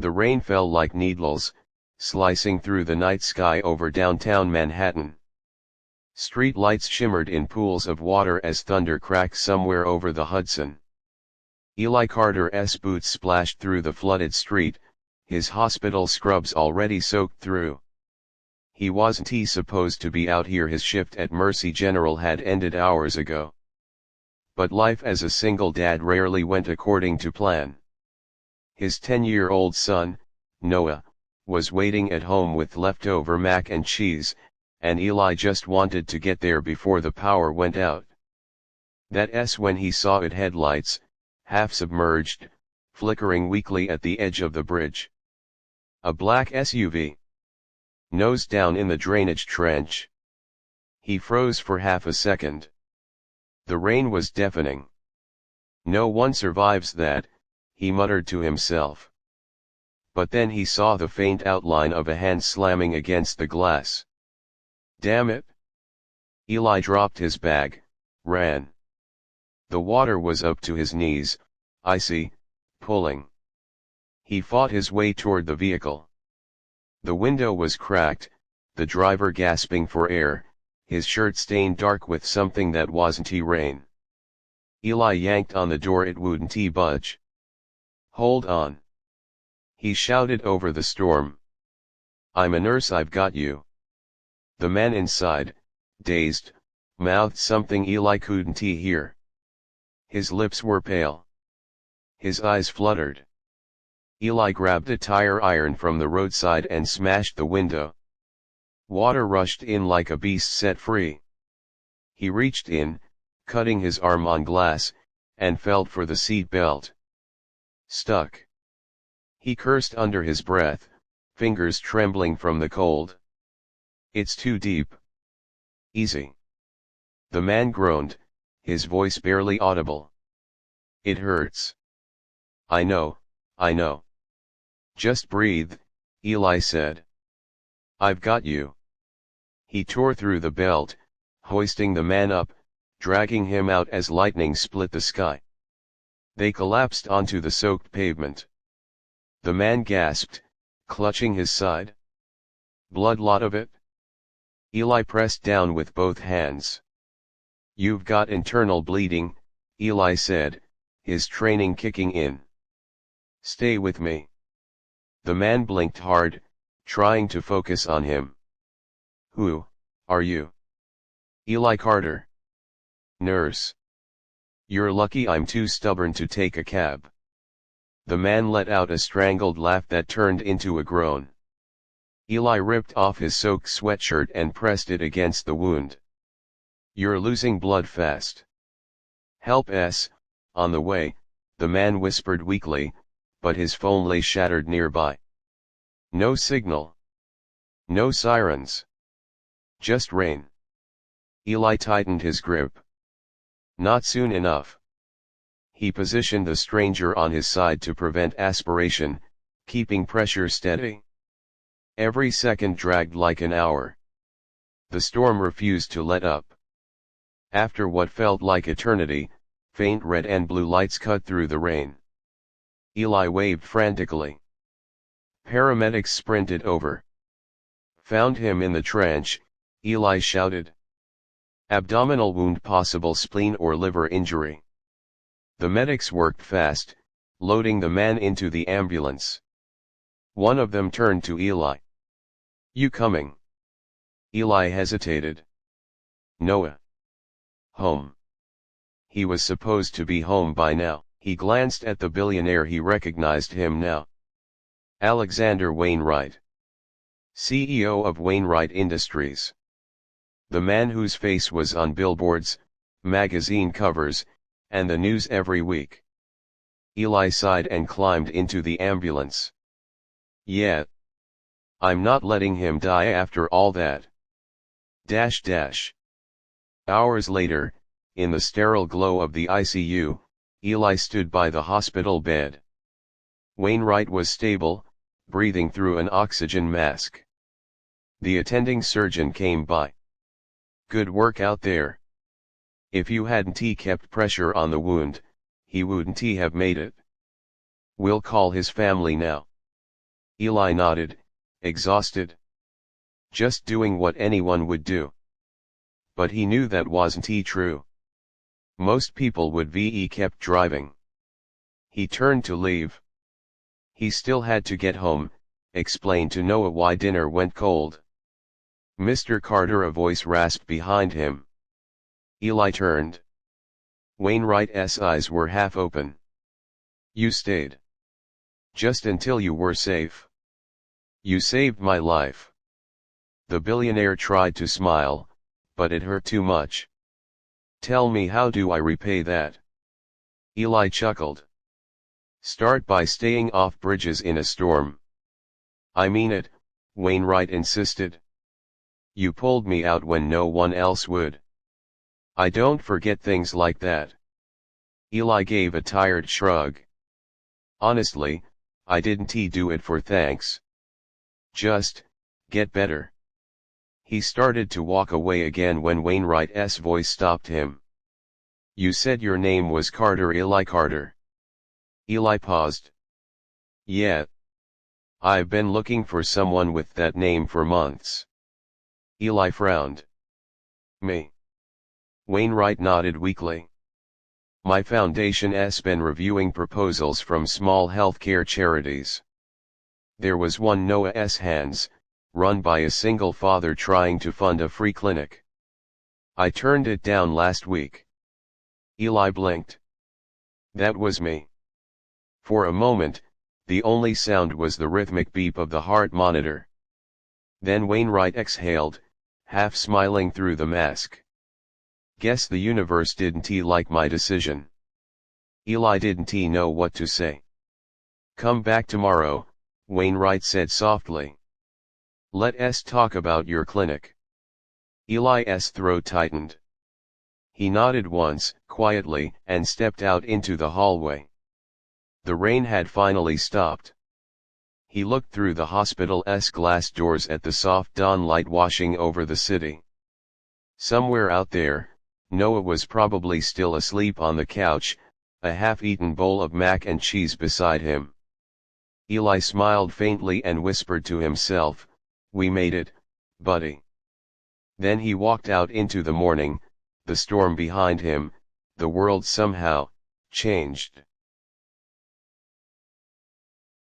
The rain fell like needles, slicing through the night sky over downtown Manhattan. Street lights shimmered in pools of water as thunder cracked somewhere over the Hudson. Eli Carter's boots splashed through the flooded street, his hospital scrubs already soaked through. He wasn't supposed to be out here. His shift at Mercy General had ended hours ago. But life as a single dad rarely went according to plan. His 10-year-old son, Noah, was waiting at home with leftover mac and cheese, and Eli just wanted to get there before the power went out. That's when he saw it, headlights, half submerged, flickering weakly at the edge of the bridge. A black SUV. Nose down in the drainage trench. He froze for half a second. The rain was deafening. No one survives that, he muttered to himself. But then he saw the faint outline of a hand slamming against the glass. Damn it! Eli dropped his bag, ran. The water was up to his knees, icy, pulling. He fought his way toward the vehicle. The window was cracked, the driver gasping for air, his shirt stained dark with something that wasn't rain. Eli yanked on the door, it wouldn't budge. Hold on. He shouted over the storm. I'm a nurse, I've got you. The man inside, dazed, mouthed something Eli couldn't hear. His lips were pale. His eyes fluttered. Eli grabbed a tire iron from the roadside and smashed the window. Water rushed in like a beast set free. He reached in, cutting his arm on glass, and felt for the seat belt. Stuck. He cursed under his breath, fingers trembling from the cold. It's too deep. Easy. The man groaned, his voice barely audible. It hurts. I know. Just breathe, Eli said. I've got you. He tore through the belt, hoisting the man up, dragging him out as lightning split the sky. They collapsed onto the soaked pavement. The man gasped, clutching his side. Blood, lot of it? Eli pressed down with both hands. You've got internal bleeding, Eli said, his training kicking in. Stay with me. The man blinked hard, trying to focus on him. Who are you? Eli Carter. Nurse. You're lucky I'm too stubborn to take a cab. The man let out a strangled laugh that turned into a groan. Eli ripped off his soaked sweatshirt and pressed it against the wound. You're losing blood fast. Help's on the way, the man whispered weakly, but his phone lay shattered nearby. No signal. No sirens. Just rain. Eli tightened his grip. Not soon enough. He positioned the stranger on his side to prevent aspiration, keeping pressure steady. Every second dragged like an hour. The storm refused to let up. After what felt like eternity, faint red and blue lights cut through the rain. Eli waved frantically. Paramedics sprinted over. Found him in the trench, Eli shouted. Abdominal wound, possible spleen or liver injury. The medics worked fast, loading the man into the ambulance. One of them turned to Eli. You coming? Eli hesitated. Noah. Home. He was supposed to be home by now. He glanced at the billionaire. He recognized him now. Alexander Wainwright. CEO of Wainwright Industries. The man whose face was on billboards, magazine covers, and the news every week. Eli sighed and climbed into the ambulance. Yeah. I'm not letting him die after all that. Hours later, in the sterile glow of the ICU, Eli stood by the hospital bed. Wainwright was stable, breathing through an oxygen mask. The attending surgeon came by. Good work out there. If you hadn't kept pressure on the wound, he wouldn't have made it. We'll call his family now. Eli nodded, exhausted. Just doing what anyone would do. But he knew that wasn't true. Most people would kept driving. He turned to leave. He still had to get home, explain to Noah why dinner went cold. "Mr. Carter," a voice rasped behind him. Eli turned. Wainwright's eyes were half open. "You stayed. Just until you were safe. You saved my life." The billionaire tried to smile, but it hurt too much. "Tell me, how do I repay that?" Eli chuckled. "Start by staying off bridges in a storm." "I mean it," Wainwright insisted. "You pulled me out when no one else would." "I don't forget things like that." Eli gave a tired shrug. "Honestly, I didn't do it for thanks. Just, get better." He started to walk away again when Wainwright's voice stopped him. "You said your name was Carter, Eli Carter." Eli paused. "Yeah. I've been looking for someone with that name for months." Eli frowned. "Me?" Wainwright nodded weakly. "My foundation's been reviewing proposals from small healthcare charities. There was one, Noah's Hands, run by a single father trying to fund a free clinic. I turned it down last week." Eli blinked. "That was me." For a moment, the only sound was the rhythmic beep of the heart monitor. Then Wainwright exhaled, half smiling through the mask. "Guess the universe didn't like my decision." Eli didn't know what to say. "Come back tomorrow," Wainwright said softly. "Let's talk about your clinic." Eli's throat tightened. He nodded once, quietly, and stepped out into the hallway. The rain had finally stopped. He looked through the hospital's glass doors at the soft dawn light washing over the city. Somewhere out there, Noah was probably still asleep on the couch, a half-eaten bowl of mac and cheese beside him. Eli smiled faintly and whispered to himself, "We made it, buddy." Then he walked out into the morning, the storm behind him. The world somehow changed.